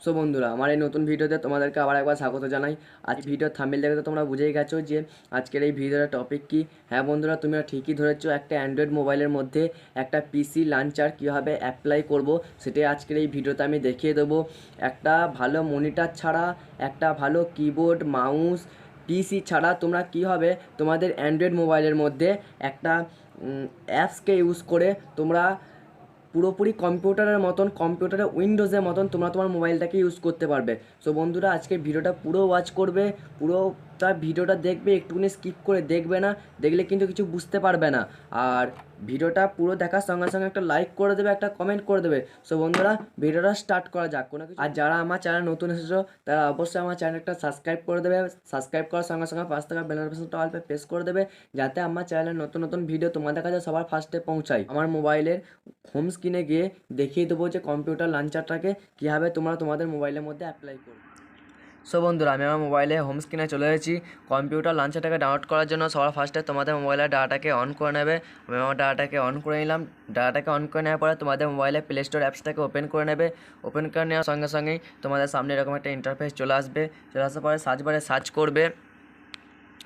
So বন্ধুরা, আমার এই নতুন ভিডিওতে তোমাদেরকে আবার একবার স্বাগত জানাই। আজ ভিডিওর থাম্বনেল দেখে তো তোমরা বুঝেই গেছো যে আজকের এই ভিডিওর টপিক কি। হ্যাঁ বন্ধুরা, তোমরা ঠিকই ধরেছো, একটা অ্যান্ড্রয়েড মোবাইলের মধ্যে একটা পিসি লঞ্চার কীভাবে অ্যাপ্লাই করব সেটাই আজকের এই ভিডিওতে আমি দেখিয়ে দেবো। একটা ভালো মনিটর ছাড়া, একটা ভালো কিবোর্ড মাউস পিসি ছাড়া তোমরা কীভাবে তোমাদের অ্যান্ড্রয়েড মোবাইলের মধ্যে একটা অ্যাপসকে ইউজ করে তোমরা পুরোপুরি কম্পিউটারের মতন, কম্পিউটারের উইন্ডোজের মতন তোমরা তোমার মোবাইলটাকে ইউজ করতে পারবে। সো বন্ধুরা, আজকে ভিডিওটা পুরো ওয়াচ করবে, পুরোটা ভিডিওটা দেখবে, একটুখানি স্কিপ করে দেখবে না, দেখলে কিন্তু কিছু বুঝতে পারবে না। আর ভিডিওটা পুরো দেখার সঙ্গে সঙ্গে একটা লাইক করে দেবে, একটা কমেন্ট করে দেবে। সো বন্ধুরা, ভিডিওটা স্টার্ট করা যাক। কোনো কিছু, আর যারা আমার চ্যানেল নতুন এসেছো তারা অবশ্যই আমার চ্যানেলটা সাবস্ক্রাইব করে দেবে। সাবস্ক্রাইব করার সঙ্গে সঙ্গে পাঁচ টাকা বেল নোটিফিকেশনটা অল পে প্রেস করে দেবে, যাতে আমার চ্যানেলের নতুন নতুন ভিডিও তোমাদের কাছে সবার ফার্স্টে পৌঁছায়। আমার মোবাইলের হোম স্ক্রিনে গিয়ে দেখিয়ে দেবো যে কম্পিউটার লঞ্চারটাকে কীভাবে তোমরা তোমাদের মোবাইলের মধ্যে অ্যাপ্লাই করবে। সো বন্ধুরা, আমি আমার মোবাইলে হোম স্ক্রিনে চলে এসেছি। কম্পিউটার লঞ্চারটাকে ডাউনলোড করার জন্য সবার ফার্স্টে তোমাদের মোবাইলের ডাটাকে অন করে নেবে। আমি আমার ডাটাকে অন করে নিলাম। ডাটাকে অন করে নেওয়ার পরে তোমাদের মোবাইলে প্লে স্টোর অ্যাপসটাকে ওপেন করে নেবে। ওপেন করে নেওয়ার সঙ্গে সঙ্গেই তোমাদের সামনে এরকম একটা ইন্টারফেস চলে আসবে। চলে আসার পরে সার্চ বারে সার্চ করবে।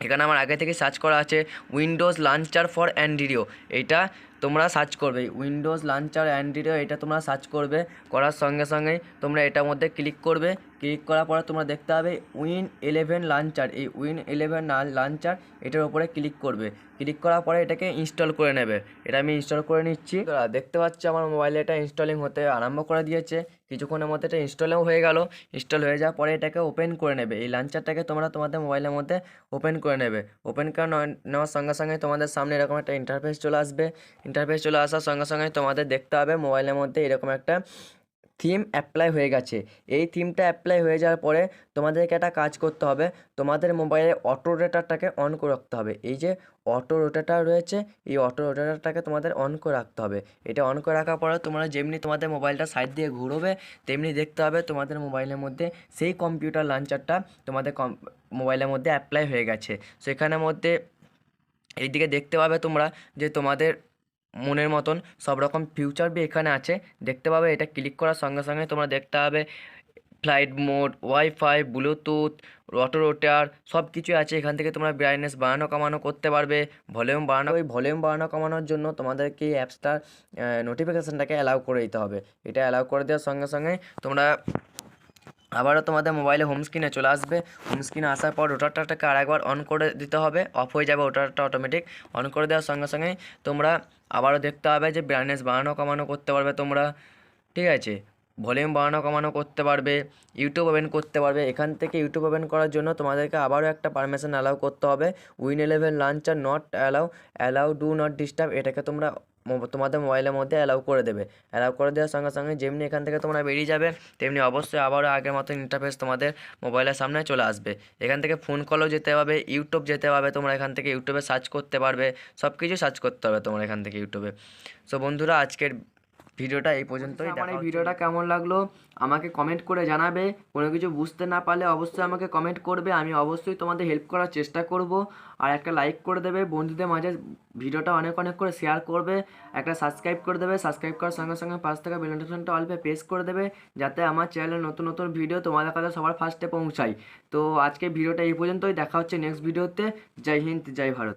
এখানে আমার আগে থেকে সার্চ করা আছে উইন্ডোজ লঞ্চার ফর অ্যান্ড্রয়েড। এইটা তোমরা সার্চ করবে, উইন্ডোজ লঞ্চার অ্যান্ড্রয়েড, এটা তোমরা সার্চ করবে। করার সঙ্গে সঙ্গেই তোমরা এটার মধ্যে ক্লিক করবে। ক্লিক করার পরে তোমরা দেখতে পাবে Win11 লঞ্চার। এই Win11 লঞ্চার এটার উপরে ক্লিক করবে। ক্লিক করার পরে এটাকে ইনস্টল করে নেবে। এটা আমি ইনস্টল করে নিচ্ছি। দেখতে পাচ্ছি আমার মোবাইলে এটা ইনস্টলিং হতে আরম্ভ করে দিয়েছে। কিছুক্ষণের মধ্যে এটা ইনস্টলও হয়ে গেল। ইনস্টল হয়ে যাওয়ার পরে এটাকে ওপেন করে নেবে। এই লঞ্চারটাকে তোমরা তোমাদের মোবাইলের মধ্যে ওপেন করে নেবে। ওপেন করে নেওয়ার সঙ্গে সঙ্গে তোমাদের সামনে এরকম একটা ইন্টারফেস চলে আসবে। ইন্টারফেস চলে আসার সঙ্গে সঙ্গে তোমাদের দেখতে হবে মোবাইলের মধ্যে এরকম একটা থিম অ্যাপ্লাই হয়ে গেছে। এই থিমটা অ্যাপ্লাই হয়ে যাওয়ার পরে তোমাদেরকে একটা কাজ করতে হবে, তোমাদের মোবাইলে অটো রোটেটরটাকে অন করে রাখতে হবে। এই যে অটো রোটেটর রয়েছে, এই অটো রোটেটরটাকে তোমাদের অন করে রাখতে হবে। এটা অন করে রাখার পরে তোমরা যেমনি তোমাদের মোবাইলটা সাইড দিয়ে ঘুরবে, তেমনি দেখতে হবে তোমাদের মোবাইলের মধ্যে সেই কম্পিউটার লঞ্চারটা তোমাদের মোবাইলের মধ্যে অ্যাপ্লাই হয়ে গেছে। সেখানের মধ্যে এইদিকে দেখতে পাবে তোমরা যে তোমাদের মনের মতন সব রকম ফিউচার বি এখানে আছে দেখতে পাবে। এটা ক্লিক করার সঙ্গে সঙ্গে তোমরা দেখতে পাবে flight mode, wifi, Bluetooth, auto rotate সব কিছু আছে। এখান থেকে তোমরা ব্রাইটনেস বাড়ানো কমানো করতে পারবে, ভলিউম বাড়ানো। ওই ভলিউম বাড়ানো কমানোর জন্য তোমাদেরকে এই অ্যাপসটার নোটিফিকেশানটাকে অ্যালাউ করে দিতে হবে। এটা অ্যালাউ করে দেওয়ার সঙ্গে সঙ্গে তোমরা আবারও তোমাদের মোবাইলে হোম স্ক্রিনে চলে আসবে। হোম স্ক্রিনে আসার পর রোটারটাকে আরেকবার অন করে দিতে হবে, অফ হয়ে যাবে রোটারটা অটোমেটিক। অন করে দেওয়ার সঙ্গে সঙ্গেই তোমরা আবারও দেখতে হবে যে ব্রাইটনেস বাড়ানো কমানো করতে পারবে তোমরা, ঠিক আছে। ভলিউম বাড়ানো কমানো করতে পারবে, ইউটিউব ওপেন করতে পারবে। এখান থেকে ইউটিউব ওপেন করার জন্য তোমাদেরকে আবারও একটা পারমিশন অ্যালাউ করতে হবে। Win11 launcher not allow do not disturb, এটাকে তোমরা তোমাদের মোবাইলের মধ্যে অ্যালাউ করে দেবে। অ্যালাউ করে দেওয়ার সঙ্গে সঙ্গে যেমনি এখান থেকে তোমরা বেরিয়ে যাবে, তেমনি অবশ্যই আবারও আগের মতো ইন্টারফেস তোমাদের মোবাইলের সামনে চলে আসবে। এখান থেকে ফোন কলও যেতে হবে, ইউটিউব যেতে হবে। তোমরা এখান থেকে ইউটিউবে সার্চ করতে পারবে, সব কিছু সার্চ করতে হবে তোমরা এখান থেকে ইউটিউবে। সো বন্ধুরা, আজকের ভিডিওটা এই পর্যন্তই। আমার এই ভিডিওটা কেমন লাগলো আমাকে কমেন্ট করে জানাবে। কোনো কিছু বুঝতে না পারলে অবশ্যই আমাকে কমেন্ট করবে, আমি অবশ্যই তোমাদের হেল্প করার চেষ্টা করব। আর একটা লাইক করে দেবে, বন্ধুদের মাঝে ভিডিওটা অনেক অনেক করে শেয়ার করবে, একটা সাবস্ক্রাইব করে দেবে। সাবস্ক্রাইব করার সঙ্গে সঙ্গে পাঁচ টাকা বেল নোটিফিকেশনটা অল পে প্রেস করে দেবে, যাতে আমার চ্যানেলে নতুন নতুন ভিডিও তোমাদের কাছে সবার ফার্স্টে পৌঁছায়। তো আজকে ভিডিওটা এই পর্যন্তই, দেখা হচ্ছে নেক্সট ভিডিওতে। জয় হিন্দ, জয় ভারত।